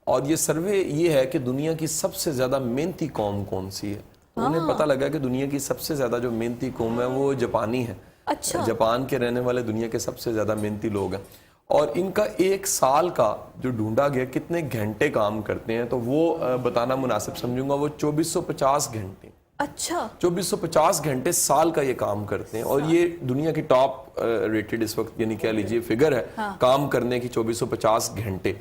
اور یہ سروے یہ ہے کہ دنیا کی سب سے زیادہ محنتی قوم کون سی ہے. انہیں پتہ لگا کہ دنیا کی سب سے زیادہ جو محنتی قوم ہے وہ جاپانی ہے. اچھا. جاپان کے رہنے والے دنیا کے سب سے زیادہ محنتی لوگ ہیں. اور ان کا ایک سال کا جو ڈھونڈا گیا کتنے گھنٹے کام کرتے ہیں تو وہ بتانا مناسب سمجھوں گا. وہ 2450 گھنٹے. اچھا. 2450 گھنٹے سال کا یہ کام کرتے ہیں. اور یہ دنیا کی ٹاپ ریٹڈ اس وقت یعنی کہہ لیجئے فگر ہے کام کرنے کی 2450 گھنٹے.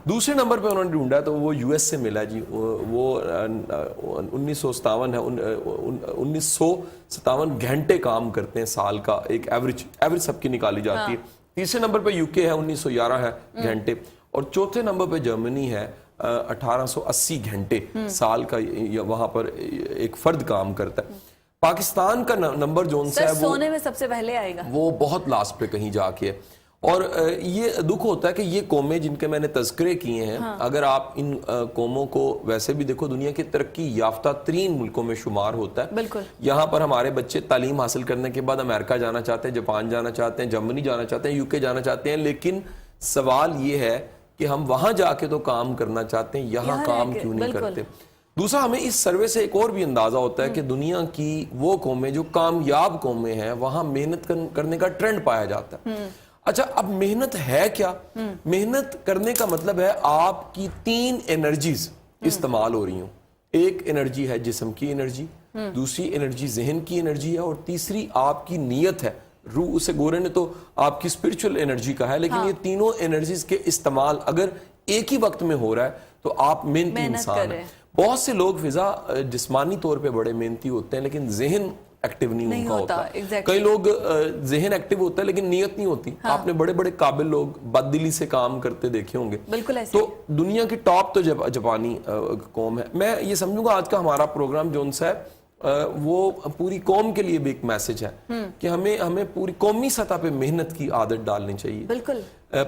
دوسرے نمبر پہ انہوں نے ڈھونڈا تو وہ یو ایس سے ملا جی. وہ 1957 ہے. 1957 گھنٹے کام کرتے ہیں سال کا. ایک ایوریج سب کی نکالی جاتی ہے. تیسرے نمبر پہ یو کے ہے 1911 ہے گھنٹے. اور چوتھے نمبر پہ جرمنی ہے 1880 گھنٹے سال کا وہاں پر ایک فرد کام کرتا ہے. پاکستان کا نمبر جو ان سے ہے سونے میں سب سے پہلے آئے گا. وہ بہت لاسٹ پہ کہیں جا کے. اور یہ دکھ ہوتا ہے کہ یہ قومیں جن کے میں نے تذکرے کیے ہیں اگر آپ ان قوموں کو ویسے بھی دیکھو دنیا کی ترقی یافتہ ترین ملکوں میں شمار ہوتا ہے. بالکل. یہاں پر ہمارے بچے تعلیم حاصل کرنے کے بعد امریکہ جانا چاہتے ہیں, جاپان جانا چاہتے ہیں, جرمنی جانا چاہتے ہیں, یو کے جانا چاہتے ہیں. لیکن سوال یہ ہے کہ ہم وہاں جا کے تو کام کرنا چاہتے ہیں, یہاں کام کیوں نہیں کرتے. دوسرا ہمیں اس سروے سے ایک اور بھی اندازہ ہوتا ہے کہ دنیا کی وہ قومیں جو کامیاب قومیں ہیں وہاں محنت کرنے کا ٹرینڈ پایا جاتا ہے. اچھا اب محنت ہے کیا؟ محنت کرنے کا مطلب ہے آپ کی 3 انرجیز استعمال ہو رہی ہوں. ایک انرجی ہے جسم کی انرجی, دوسری انرجی ذہن کی انرجی ہے, اور تیسری آپ کی نیت ہے. روح سے گورے نے تو آپ کی اسپرچل انرجی کا ہے, لیکن یہ تینوں انرجیز کے استعمال اگر ایک ہی وقت میں ہو رہا ہے تو آپ محنتی انسان ہیں. بہت سے لوگ فضا جسمانی طور پہ بڑے محنتی ہوتے ہیں لیکن ذہن ایکٹیو نہیں ان کا ہوتا. کئی لوگ ذہن ایکٹیو ہوتا ہے لیکن نیت نہیں ہوتی. آپ نے بڑے بڑے قابل لوگ بد دلی سے کام کرتے دیکھے ہوں گے. بالکل ایسے. تو دنیا کی ٹاپ تو جاپانی قوم ہے. میں یہ سمجھوں گا آج کا ہمارا پروگرام جو ان سے ہے وہ پوری قوم کے لیے بھی ایک میسج ہے کہ ہمیں پوری قومی سطح پہ محنت کی عادت ڈالنی چاہیے. بالکل.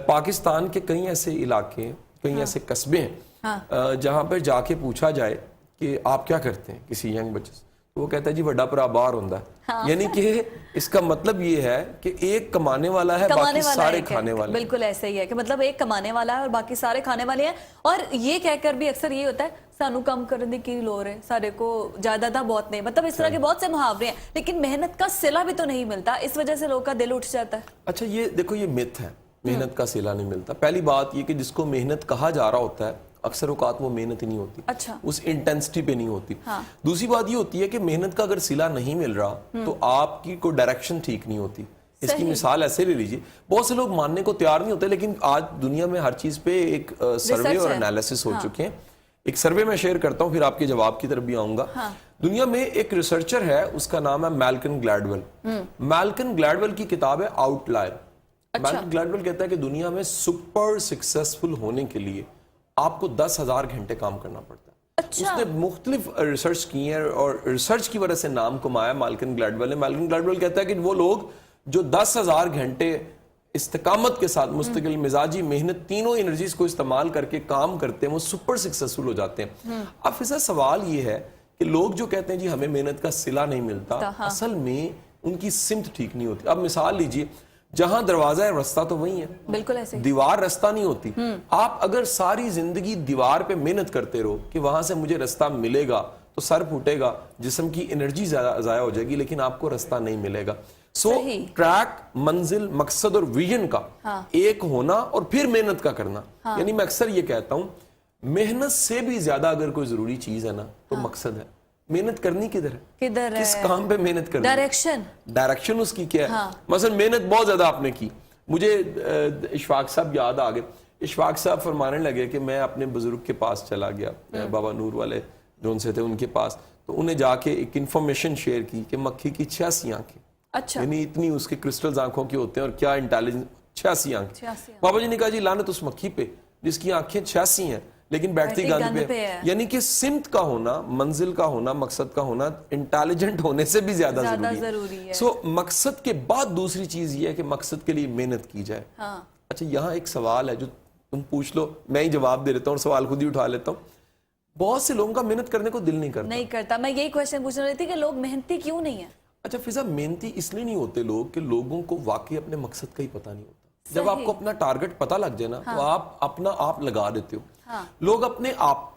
پاکستان کے کئی ایسے علاقے ہیں, کئی ایسے قصبے ہیں جہاں پر جا کے پوچھا جائے کہ آپ کیا کرتے ہیں کسی ینگ بچے سے, تو وہ کہتا ہے جی وڈا پرا بار ہوندا ہے. یعنی کہ اس کا مطلب یہ ہے کہ ایک کمانے والا ہے باقی سارے کھانے والے. بالکل ایسا ہی ہے کہ مطلب ایک کمانے والا ہے اور باقی سارے کھانے والے ہیں. اور یہ کہہ کر بھی اکثر یہ ہوتا ہے سانو کم کرنے کی لوڑ ہے, سارے کو جائیداد بہت نہیں, مطلب اس طرح کے بہت سے محاورے ہیں لیکن محنت کا صلہ بھی تو نہیں ملتا. اس وجہ سے لوگ کا دل اٹھ جاتا ہے. اچھا یہ دیکھو یہ مت ہے, محنت کا صلہ نہیں ملتا. پہلی بات یہ کہ جس کو محنت کہا جا رہا ہوتا ہے اکثر اوقات وہ محنت نہیں ہوتی. اچھا. اس انٹینسٹی پہ نہیں ہوتی. دوسری بات یہ ہوتی ہے کہ محنت کا اگر صلہ نہیں مل رہا تو آپ کی کوئی ڈائریکشن ٹھیک نہیں ہوتی. اس کی مثال ایسے لے لیجیے, بہت سے لوگ ماننے کو تیار نہیں ہوتے لیکن آج دنیا میں ہر چیز پہ ایک سروے اور انالیسس ہو چکے ہیں. ایک سروے میں شیئر کرتا ہوں پھر آپ کے جواب کی طرف بھی آؤں گا. دنیا میں ایک ریسرچر ہے اس کا نام ہے میلکم گلیڈویل. میلکم گلیڈویل کی کتاب ہے آؤٹ لائر. میلکم گلیڈویل کہتا ہے کہ دنیا میں سپر سکسیسفل ہونے کے لیے آپ کو 10,000 گھنٹے کام کرنا پڑتا ہے. اس نے مختلف ریسرچ کی ہیں اور ریسرچ کی وجہ سے نام کمایا میلکم گلیڈویل نے. میلکم گلیڈویل کہتا ہے کہ وہ لوگ جو 10,000 گھنٹے استقامت کے ساتھ مستقل مزاجی محنت تینوں انرجیز کو استعمال کر کے کام کرتے ہیں وہ سپر سکسیسفل ہو جاتے ہیں. اب فضا سوال یہ ہے کہ لوگ جو کہتے ہیں جی ہمیں محنت کا صلہ نہیں ملتا, اصل میں ان کی سمت ٹھیک نہیں ہوتی. اب مثال لیجئے, جہاں دروازہ ہے رستہ تو وہی ہے. بالکل ایسے. دیوار رستہ نہیں ہوتی. آپ اگر ساری زندگی دیوار پہ محنت کرتے رہو کہ وہاں سے مجھے رستہ ملے گا تو سر پھوٹے گا, جسم کی انرجی ضائع ہو جائے گی لیکن آپ کو رستہ نہیں ملے گا. سو ٹریک, منزل, مقصد اور ویژن کا ایک ہونا اور پھر محنت کا کرنا. یعنی میں اکثر یہ کہتا ہوں محنت سے بھی زیادہ اگر کوئی ضروری چیز ہے نا تو مقصد ہے. محنت کرنی کدھر ہے, کس کام پہ محنت کرنی, ڈائریکشن اس کی کیا ہے. مثلا محنت بہت زیادہ آپ نے کی. مجھے اشفاق صاحب یاد آ گئے. اشفاق صاحب فرمانے لگے کہ میں اپنے بزرگ کے پاس چلا گیا, بابا نور والے جو ان سے تھے ان کے پاس, تو انہیں جا کے ایک انفارمیشن شیئر کی کہ مکھی کی 86 آنکھیں. اچھا. یعنی اتنی اس کے کرسٹلز آنکھوں کی ہوتے ہیں اور کیا انٹیلیجنس, 86 آنکھ. بابا جی نے کہا جی لعنت اس مکھی پہ جس کی آنکھیں 86 ہیں لیکن بیٹھتی گند پہ. یعنی کہ سمت کا ہونا, منزل کا ہونا, مقصد کا ہونا انٹیلیجنٹ ہونے سے بھی زیادہ ضروری ہے. سو مقصد کے بعد دوسری چیز یہ ہے کہ مقصد کے لیے محنت کی جائے. اچھا یہاں ایک سوال ہے جو تم پوچھ لو, میں ہی جواب دے لیتا ہوں اور سوال خود ہی اٹھا لیتا ہوں. بہت سے لوگوں کا محنت کرنے کو دل نہیں کرتا. میں یہی کوشچن پوچھنا رہی تھی کہ لوگ محنتی کیوں نہیں ہیں. اچھا فضا محنتی اس لیے نہیں ہوتے لوگ کہ لوگوں کو واقعی اپنے مقصد کا ہی پتہ نہیں ہوتا. جب آپ کو اپنا ٹارگٹ پتہ لگ جائے نا تو آپ اپنا آپ لگا دیتے ہو. لوگ اپنے آپ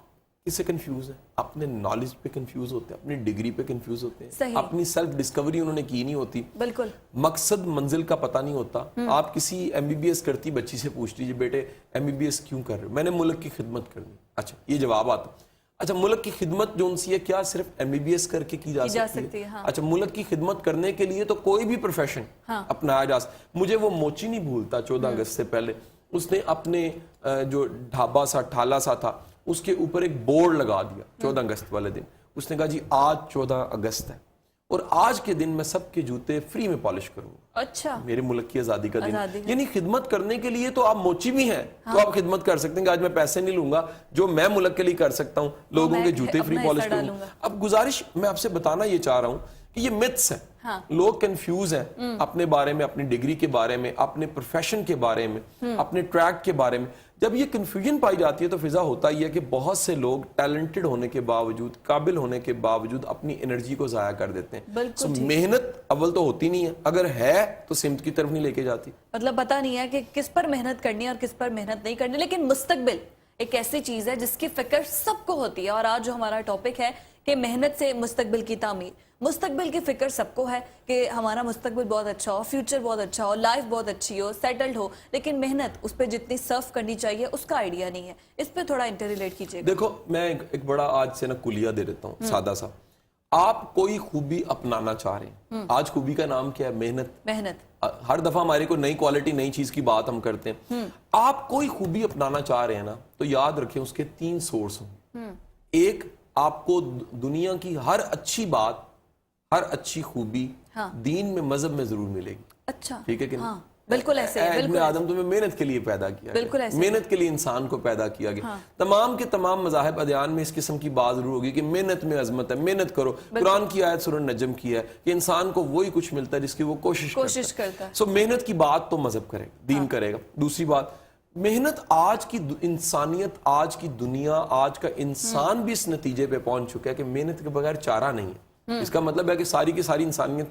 اس سے کنفیوز ہیں, اپنے نالج پہ کنفیوز ہوتے ہیں, اپنی ڈگری پہ کنفیوز ہوتے ہیں, اپنی سیلف ڈسکوری انہوں نے کی نہیں ہوتی, بالکل مقصد منزل کا پتہ نہیں ہوتا. آپ کسی ایم بی بی ایس کرتی بچی سے پوچھ لیجیے بیٹے ایم بی بی ایس کیوں کر رہے ہو؟ میں نے ملک کی خدمت کرنی. اچھا یہ جواب آتا. اچھا ملک کی خدمت جو ان سی ہے کیا صرف ایم بی بی ایس کر کے کی جا سکتی ہے؟ اچھا ملک کی خدمت کرنے کے لیے تو کوئی بھی پروفیشن اپنایا جا سکتا. مجھے وہ موچی نہیں بھولتا 14 اگست سے پہلے اس نے اپنے جو ڈھابا سا ٹھالا سا تھا اس کے اوپر ایک بورڈ لگا دیا 14 اگست والے دن. اس نے کہا جی آج 14 اگست ہے اور آج کے دن میں سب کے جوتے فری میں پالش کروں گا. اچھا میرے ملک کی آزادی کا دن. یعنی خدمت کرنے کے لیے تو آپ موچی بھی ہیں تو آپ خدمت کر سکتے ہیں کہ آج میں پیسے نہیں لوں گا, جو میں ملک کے لیے کر سکتا ہوں لوگوں کے جوتے فری پالش کروں گا. اب گزارش میں آپ سے بتانا یہ چاہ رہا ہوں کہ یہ متس ہیں. لوگ کنفیوز ہیں اپنے بارے میں, اپنی ڈگری کے بارے میں, اپنے پروفیشن کے بارے میں, اپنے ٹریک کے بارے میں. جب یہ کنفیوژن پائی جاتی ہے تو فضا ہوتا ہی ہے کہ بہت سے لوگ ٹیلنٹڈ ہونے کے باوجود, قابل ہونے کے باوجود اپنی انرجی کو ضائع کر دیتے ہیں. محنت اول تو ہوتی نہیں ہے, اگر ہے تو سمت کی طرف نہیں لے کے جاتی. مطلب پتہ نہیں ہے کہ کس پر محنت کرنی ہے اور کس پر محنت نہیں کرنی. لیکن مستقبل ایک ایسی چیز ہے جس کی فکر سب کو ہوتی ہے, اور آج جو ہمارا ٹاپک ہے کہ محنت سے مستقبل کی تعمیر. مستقبل کی فکر سب کو ہے کہ ہمارا مستقبل بہت اچھا ہو, فیوچر بہت اچھا ہو, لائف بہت اچھی ہو, سیٹلڈ ہو, لیکن محنت اس پہ جتنی صرف کرنی چاہیے اس کا آئیڈیا نہیں ہے. اس پہ تھوڑا انٹر ریلیٹ کیجئے. دیکھو میں ایک بڑا آج سے نا کلیہ دے دیتا ہوں سادہ سا. آپ کوئی خوبی اپنانا چاہ رہے ہیں, آج خوبی کا نام کیا ہے؟ محنت. ہر دفعہ ہمارے کو نئی کوالٹی نئی چیز کی بات ہم کرتے ہیں. آپ کوئی خوبی اپنانا چاہ رہے ہیں نا تو یاد رکھیں اس کے 3 سورس ہوں. ایک, آپ کو دنیا کی ہر اچھی بات, ہر اچھی خوبی دین میں مذہب میں ضرور ملے گی. اچھا ٹھیک ہے کہ نہیں؟ بالکل ایسے ابن آدم تمہیں محنت کے لیے پیدا کیا گیا, محنت کے لیے انسان کو پیدا کیا گیا. تمام کے تمام مذاہب ادیان میں اس قسم کی بات ضرور ہوگی کہ محنت میں عظمت ہے, محنت کرو. قرآن کی آیت سورہ نجم کی ہے کہ انسان کو وہی کچھ ملتا ہے جس کی وہ کوشش کرتا ہے. سو محنت کی بات تو مذہب کرے گا, دین کرے گا. دوسری بات, محنت آج کی انسانیت, آج کی دنیا, آج کا انسان بھی اس نتیجے پہ پہنچ چکا ہے کہ محنت کے بغیر چارہ نہیں ہے. اس کا مطلب ہے کہ ساری کی ساری انسانیت.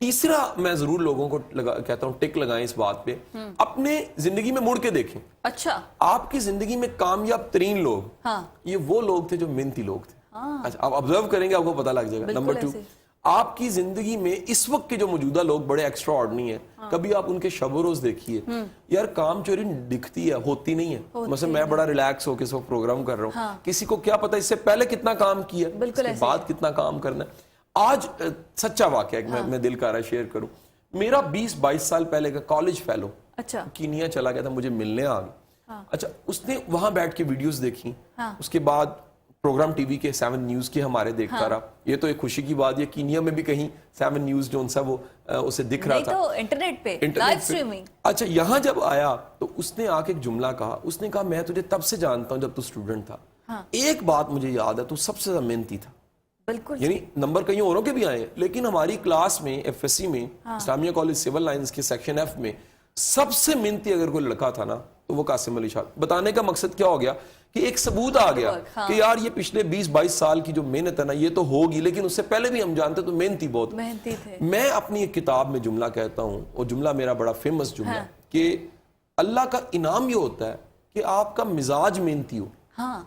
تیسرا میں ضرور لوگوں کو کہتا ہوں ٹک لگائیں اس بات پہ, اپنے زندگی میں مڑ کے دیکھیں. اچھا آپ کی زندگی میں کامیاب ترین لوگ یہ وہ لوگ تھے جو محنتی لوگ تھے. اچھا آپ آبزرو کریں گے آپ کو پتہ لگ جائے گا. نمبر 2, آپ کی زندگی میں اس وقت کے جو موجودہ لوگ بڑے ایکسٹرا آرڈنری ہیں, کبھی آپ ان کے شب و روز دیکھیے, یار کام چوری دکھتی ہے, ہوتی نہیں ہے. مثلا میں بڑا ریلیکس ہو کے اس وقت پروگرام کر رہا ہوں, کسی کو کیا پتا اس سے پہلے کتنا کام کیا, اس کے بعد کتنا کام کرنا ہے. آج سچا واقعہ ہے, میں دل کا رہا شیئر کروں. میرا 20-22 سال پہلے کا کالج فیلو کینیا چلا گیا تھا, مجھے ملنے آ گیا. اچھا اس نے وہاں بیٹھ کے ویڈیوز دیکھی, اس کے بعد پروگرام ٹی وی کے 7 نیوز کے ہمارے دیکھتا رہا. یہ تو ایک خوشی کی بات ہے, کینیا میں بھی کہیں 7 نیوز جو ان سا وہ اسے دکھ رہا تھا انٹرنیٹ پہ لائیو سٹریمنگ. اچھا یہاں جب آیا تو اس نے آ کے ایک جملہ کہا, اس نے کہا میں تجھے تب سے جانتا ہوں جب تو اسٹوڈنٹ تھا, ایک بات مجھے یاد ہے, تو سب سے زیادہ محنتی تھا. یعنی نمبر کہیں اوروں کے بھی آئے ہیں, لیکن ہماری کلاس میں ایف ایس سی میں اسلامیہ کالج سول لائنز کے سیکشن ایف میں سب سے محنتی اگر کوئی لڑکا تھا نا تو وہ قاسم علی شاہ. بتانے کا مقصد کیا ہو گیا کہ ایک ثبوت آ گیا کہ یار یہ پچھلے 20-22 سال کی جو محنت ہے نا یہ تو ہوگی, لیکن اس سے پہلے بھی ہم جانتے تو محنتی بہت تھے. میں اپنی ایک کتاب میں جملہ کہتا ہوں, اور جملہ میرا بڑا فیمس جملہ کہ اللہ کا انعام یہ ہوتا ہے کہ آپ کا مزاج محنتی ہو.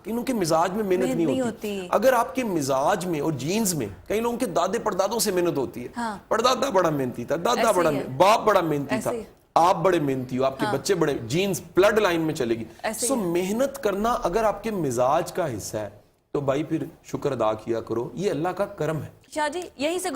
ان کے مزاج میں محنت نہیں ہوتی. اگر آپ کے مزاج میں اور جینز میں, کئی لوگوں کے دادے پردادوں سے محنت ہوتی ہے, پردادا بڑا محنتی تھا, دادا بڑا, باپ بڑا محنتی تھا, آپ بڑے محنتی ہو, آپ کے بچے بڑے, جینز بلڈ لائن میں چلے گی. سو محنت کرنا اگر آپ کے مزاج کا حصہ ہے تو بھائی پھر شکر ادا کیا کرو, یہ اللہ کا کرم ہے. شاہ جی یہی سے